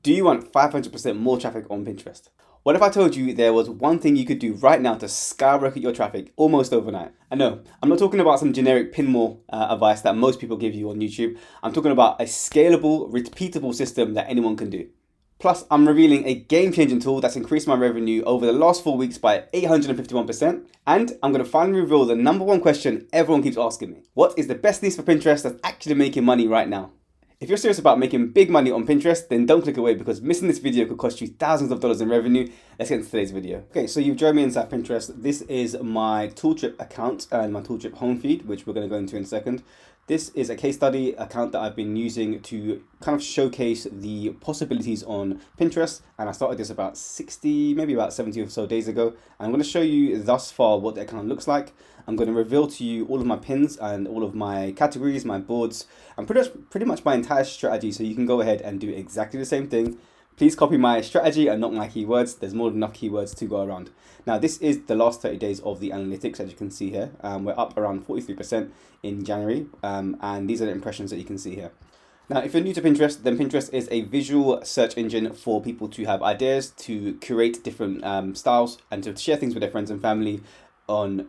Do you want 500% more traffic on Pinterest? What if I told you there was one thing you could do right now to skyrocket your traffic almost overnight? I know, I'm not talking about some generic pinmore advice that most people give you on YouTube. I'm talking about a scalable, repeatable system that anyone can do. Plus, I'm revealing a game-changing tool that's increased my revenue over the last 4 weeks by 851%. And I'm going to finally reveal the number one question everyone keeps asking me. What is the best niche for Pinterest that's actually making money right now? If you're serious about making big money on Pinterest, then don't click away because missing this video could cost you thousands of dollars in revenue. Let's get into today's video. Okay, so you've joined me inside Pinterest. This is my Tooltrip account and my Tooltrip home feed, which we're going to go into in a second. This is a case study account that I've been using to kind of showcase the possibilities on Pinterest. And I started this about 60, maybe about 70 or so days ago. And I'm going to show you thus far what the account looks like. I'm going to reveal to you all of my pins and all of my categories, my boards, and pretty much my entire strategy. So you can go ahead and do exactly the same thing. Please copy my strategy and not my keywords. There's more than enough keywords to go around. Now, this is the last 30 days of the analytics, as you can see here. We're up around 43% in January, and these are the impressions that you can see here. Now, if you're new to Pinterest, then Pinterest is a visual search engine for people to have ideas, to curate different styles, and to share things with their friends and family on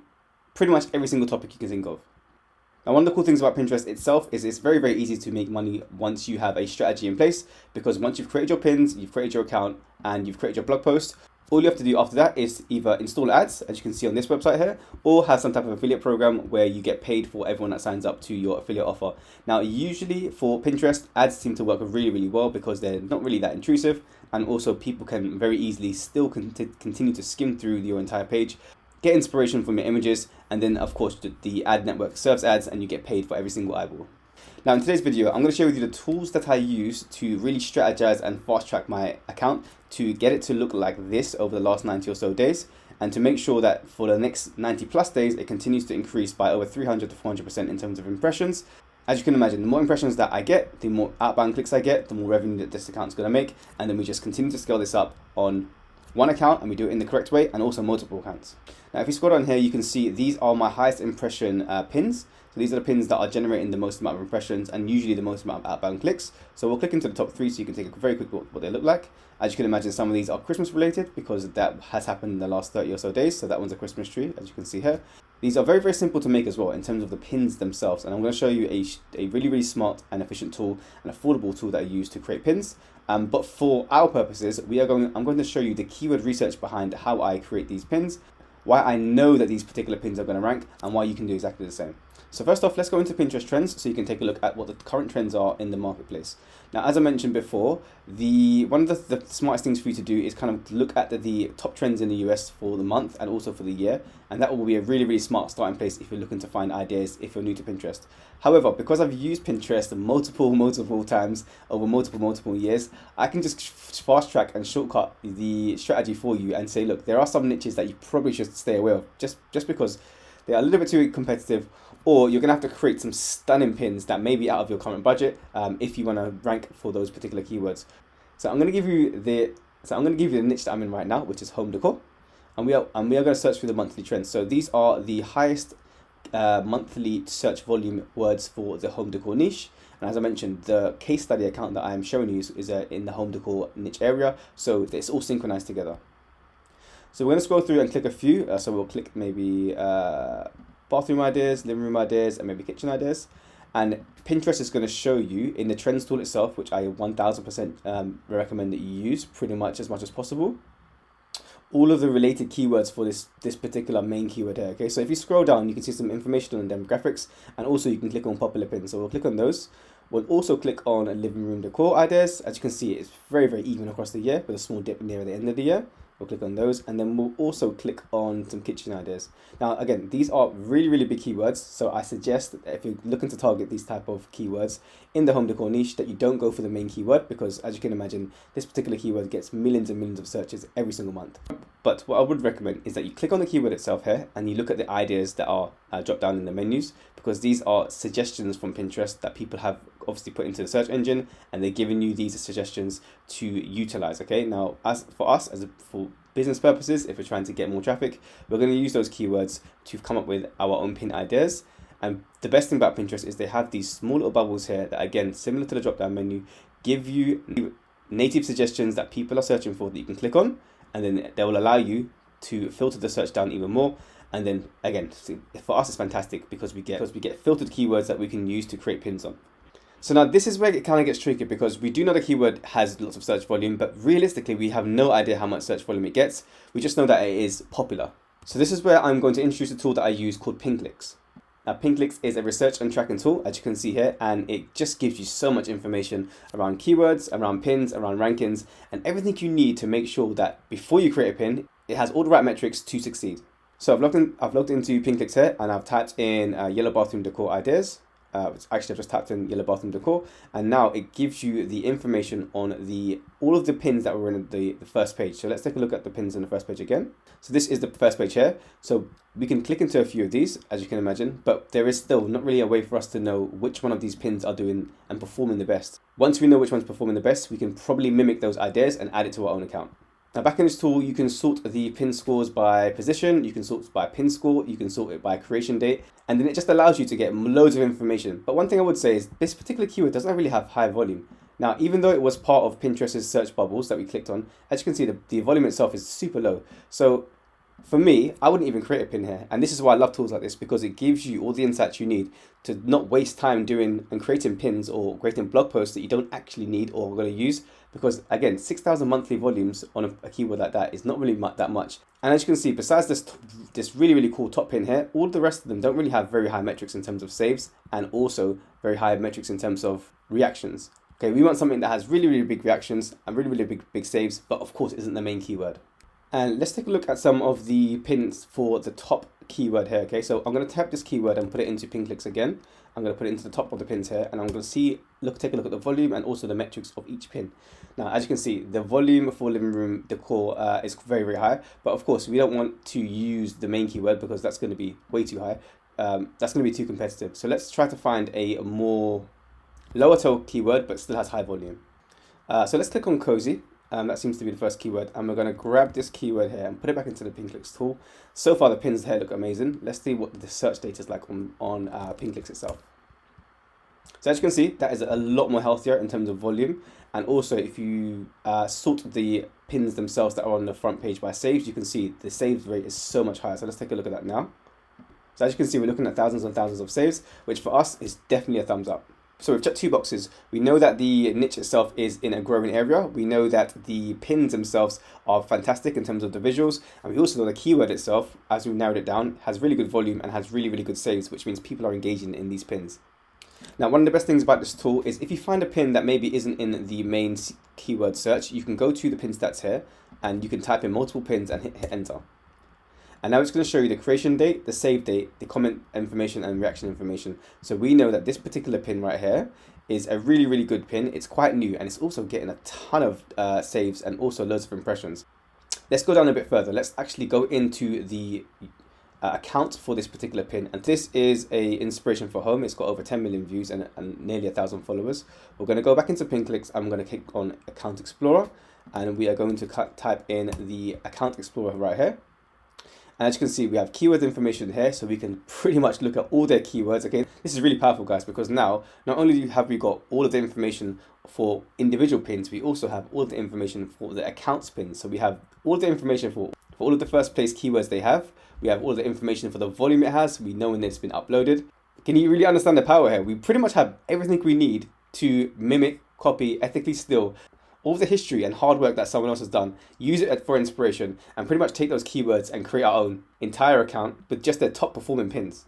pretty much every single topic you can think of. Now, one of the cool things about Pinterest itself is it's very, very easy to make money once you have a strategy in place, because once you've created your pins, you've created your account, and you've created your blog post, all you have to do after that is either install ads, as you can see on this website here, or have some type of affiliate program where you get paid for everyone that signs up to your affiliate offer. Now, usually for Pinterest, ads seem to work really, really well because they're not really that intrusive, and also people can very easily still continue to skim through your entire page, get inspiration from your images, and then of course the ad network serves ads and you get paid for every single eyeball. Now in today's video, I'm going to share with you the tools that I use to really strategize and fast track my account to get it to look like this over the last 90 or so days, and to make sure that for the next 90 plus days, it continues to increase by over 300 to 400% in terms of impressions. As you can imagine, the more impressions that I get, the more outbound clicks I get, the more revenue that this account's going to make, and then we just continue to scale this up on one account, and we do it in the correct way, and also multiple accounts. Now, if you scroll down here, you can see these are my highest impression pins. So these are the pins that are generating the most amount of impressions and usually the most amount of outbound clicks. So we'll click into the top three so you can take a very quick look at what they look like. As you can imagine, some of these are Christmas related because that has happened in the last 30 or so days. So that one's a Christmas tree, as you can see here. These are very, very simple to make as well in terms of the pins themselves. And I'm going to show you a really, really smart and efficient tool, an affordable tool that I use to create pins. But for our purposes, I'm going to show you the keyword research behind how I create these pins, why I know that these particular pins are going to rank, and why you can do exactly the same. So first off, let's go into Pinterest trends so you can take a look at what the current trends are in the marketplace. Now, as I mentioned before, one of the smartest things for you to do is kind of look at the top trends in the US for the month and also for the year. And that will be a really, really smart starting place if you're looking to find ideas if you're new to Pinterest. However, because I've used Pinterest multiple times over multiple years, I can just fast track and shortcut the strategy for you and say, look, there are some niches that you probably should stay away of just because they are a little bit too competitive, or you're going to have to create some stunning pins that may be out of your current budget if you want to rank for those particular keywords. So I'm going to give you the niche that I'm in right now, which is home decor, and we are going to search through the monthly trends. So these are the highest monthly search volume words for the home decor niche. And as I mentioned, the case study account that I am showing you is in the home decor niche area, so it's all synchronized together. So we're going to scroll through and click a few. So we'll click maybe bathroom ideas, living room ideas, and maybe kitchen ideas. And Pinterest is going to show you in the trends tool itself, which I 1000% recommend that you use pretty much as possible, all of the related keywords for this particular main keyword here. Okay, so if you scroll down, you can see some information on demographics, and also you can click on popular pins. So we'll click on those. We'll also click on living room decor ideas. As you can see, it's very, very even across the year with a small dip near the end of the year. We'll click on those, and then we'll also click on some kitchen ideas. Now, again, these are really, really big keywords, so I suggest that if you're looking to target these type of keywords in the home decor niche, that you don't go for the main keyword, because as you can imagine, this particular keyword gets millions and millions of searches every single month. But what I would recommend is that you click on the keyword itself here, and you look at the ideas that are dropped down in the menus, because these are suggestions from Pinterest that people have obviously put into the search engine, and they're giving you these suggestions to utilize. Okay, now for business purposes, if we're trying to get more traffic, we're going to use those keywords to come up with our own pin ideas. And the best thing about Pinterest is they have these small little bubbles here that, again, similar to the drop down menu, give you native suggestions that people are searching for that you can click on, and then they will allow you to filter the search down even more. And then again, for us, it's fantastic because we get filtered keywords that we can use to create pins on. So now this is where it kind of gets tricky, because we do know the keyword has lots of search volume, but realistically, we have no idea how much search volume it gets. We just know that it is popular. So this is where I'm going to introduce a tool that I use called Pinclicks. Now, Pinclicks is a research and tracking tool, as you can see here, and it just gives you so much information around keywords, around pins, around rankings, and everything you need to make sure that before you create a pin, it has all the right metrics to succeed. So I've logged into Pinclicks here, and I've typed in yellow bathroom decor ideas. Actually, I've just tapped in yellow bathroom decor, and now it gives you the information on all of the pins that were in the first page. So let's take a look at the pins in the first page again. So this is the first page here. So we can click into a few of these, as you can imagine, but there is still not really a way for us to know which one of these pins are doing and performing the best. Once we know which one's performing the best, we can probably mimic those ideas and add it to our own account. Now, back in this tool, you can sort the pin scores by position, you can sort by pin score, you can sort it by creation date, and then it just allows you to get loads of information. But one thing I would say is this particular keyword doesn't really have high volume. Now, even though it was part of Pinterest's search bubbles that we clicked on, as you can see, the volume itself is super low. So for me, I wouldn't even create a pin here. And this is why I love tools like this, because it gives you all the insights you need to not waste time doing and creating pins or creating blog posts that you don't actually need or are going to use. Because again, 6,000 monthly volumes on a keyword like that is not really that much. And as you can see, besides this really, really cool top pin here, all the rest of them don't really have very high metrics in terms of saves, and also very high metrics in terms of reactions. Okay, we want something that has really, really big reactions and really, really big saves, but of course isn't the main keyword. And let's take a look at some of the pins for the top keyword here. Okay, so I'm going to type this keyword and put it into Pinclicks again. I'm going to put it into the top of the pins here, and I'm going to take a look at the volume and also the metrics of each pin. Now, as you can see, the volume for living room decor is very, very high, but of course we don't want to use the main keyword because that's going to be way too high. That's going to be too competitive. So let's try to find a more lower toe keyword, but still has high volume. So let's click on cozy. That seems to be the first keyword, and we're going to grab this keyword here and put it back into the Pinclicks tool. So far the pins here look amazing. Let's see what the search data is like on Pinclicks itself. So as you can see, that is a lot more healthier in terms of volume, and also if you sort the pins themselves that are on the front page by saves, you can see the saves rate is so much higher. So let's take a look at that now. So as you can see, we're looking at thousands and thousands of saves, which for us is definitely a thumbs up. So we've checked two boxes. We know that the niche itself is in a growing area. We know that the pins themselves are fantastic in terms of the visuals. And we also know the keyword itself, as we've narrowed it down, has really good volume and has really, really good saves, which means people are engaging in these pins. Now, one of the best things about this tool is if you find a pin that maybe isn't in the main keyword search, you can go to the pin stats here and you can type in multiple pins and hit enter. And now it's going to show you the creation date, the save date, the comment information, and reaction information. So we know that this particular pin right here is a really, really good pin. It's quite new, and it's also getting a ton of saves and also loads of impressions. Let's go down a bit further. Let's actually go into the account for this particular pin. And this is a inspiration for home. It's got over 10 million views and nearly 1,000 followers. We're going to go back into Pinclicks. I'm going to click on Account Explorer, and we are going to type in the Account Explorer right here. And as you can see, we have keyword information here, so we can pretty much look at all their keywords. Again, this is really powerful, guys, because now not only have we got all of the information for individual pins, we also have all of the information for the accounts pins. So we have all the information for all of the first place keywords they have. We have all the information for the volume it has. We know when it's been uploaded. Can you really understand the power here? We pretty much have everything we need to mimic, copy, ethically steal all the history and hard work that someone else has done, use it for inspiration, and pretty much take those keywords and create our own entire account with just their top performing pins.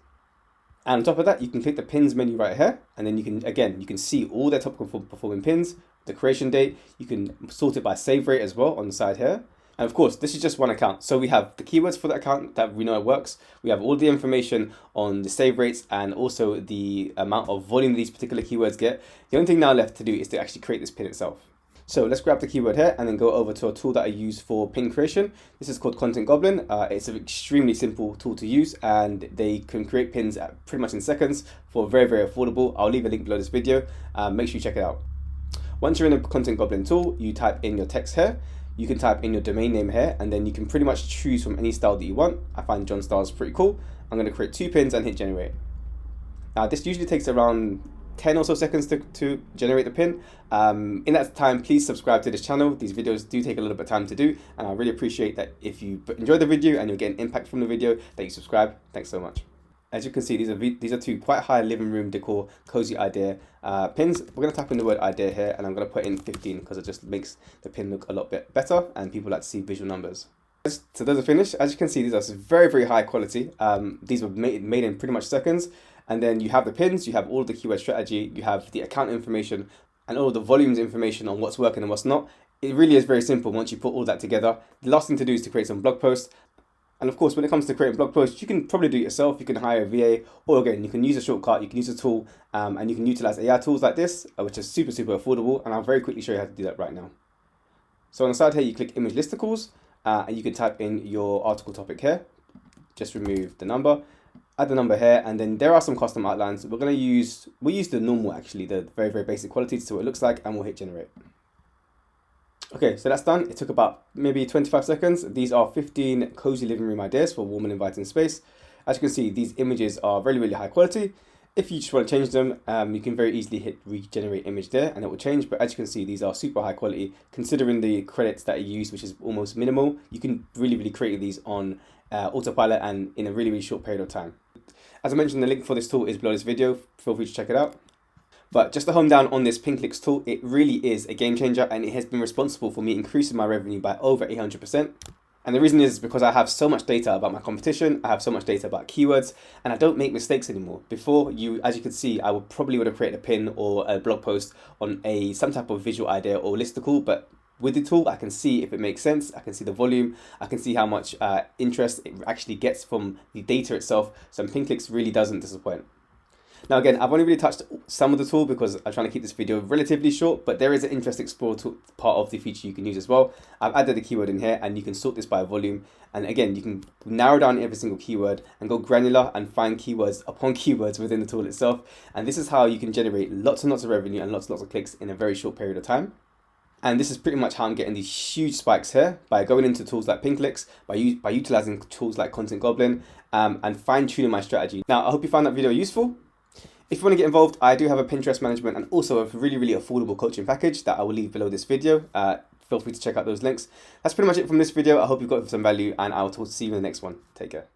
And on top of that, you can click the pins menu right here, and then you can see all their top performing pins, the creation date. You can sort it by save rate as well on the side here. And of course, this is just one account. So we have the keywords for the account that we know it works. We have all the information on the save rates and also the amount of volume these particular keywords get. The only thing now left to do is to actually create this pin itself. So let's grab the keyword here and then go over to a tool that I use for pin creation. This is called Content Goblin. It's an extremely simple tool to use, and they can create pins at pretty much in seconds for very, very affordable. I'll leave a link below this video. Make sure you check it out. Once you're in the Content Goblin tool, you type in your text here. You can type in your domain name here, and then you can pretty much choose from any style that you want. I find John Styles pretty cool. I'm going to create 2 pins and hit generate. Now this usually takes around 10 or so seconds to generate the pin. In that time, please subscribe to this channel. These videos do take a little bit of time to do, and I really appreciate that if you enjoy the video and you're getting impact from the video, that you subscribe. Thanks so much. As you can see, these are two quite high living room decor cozy idea pins. We're going to type in the word idea here, and I'm going to put in 15 because it just makes the pin look a lot bit better, and people like to see visual numbers. So those are finished. As you can see, these are very, very high quality. These were made in pretty much seconds. And then you have the pins, you have all the keyword strategy, you have the account information, and all the volumes information on what's working and what's not. It really is very simple once you put all that together. The last thing to do is to create some blog posts. And of course, when it comes to creating blog posts, you can probably do it yourself. You can hire a VA, or again, you can use a shortcut, you can use a tool, and you can utilize AI tools like this, which is super, super affordable. And I'll very quickly show you how to do that right now. So on the side here, you click image listicles, and you can type in your article topic here. Just remove the number, add the number here, and then there are some custom outlines. We'll use the normal, actually, the very, very basic quality to see what it looks like, and we'll hit generate. Okay, so that's done. It took about maybe 25 seconds. These are 15 cozy living room ideas for a warm and inviting space. As you can see, these images are really, really high quality. If you just want to change them, you can very easily hit regenerate image there and it will change. But as you can see, these are super high quality. Considering the credits that you use, which is almost minimal, you can really, really create these on autopilot and in a really, really short period of time. As I mentioned, the link for this tool is below this video. Feel free to check it out. But just to hone down on this Pinclix tool, it really is a game changer, and it has been responsible for me increasing my revenue by over 800%. And the reason is because I have so much data about my competition, I have so much data about keywords, and I don't make mistakes anymore. Before, as you can see, I would have created a pin or a blog post on some type of visual idea or listicle, but with the tool, I can see if it makes sense, I can see the volume, I can see how much interest it actually gets from the data itself, so Pinclix really doesn't disappoint. Now again, I've only really touched some of the tool because I'm trying to keep this video relatively short, but there is an interest explorer part of the feature you can use as well. I've added the keyword in here and you can sort this by volume. And again, you can narrow down every single keyword and go granular and find keywords upon keywords within the tool itself. And this is how you can generate lots and lots of revenue and lots and lots of clicks in a very short period of time. And this is pretty much how I'm getting these huge spikes here, by going into tools like Pinclix, by utilizing tools like Content Goblin, and fine tuning my strategy. Now, I hope you found that video useful. If you want to get involved, I do have a Pinterest management and also a really, really affordable coaching package that I will leave below this video. Feel free to check out those links. That's pretty much it from this video. I hope you've got some value, and I will see you in the next one. Take care.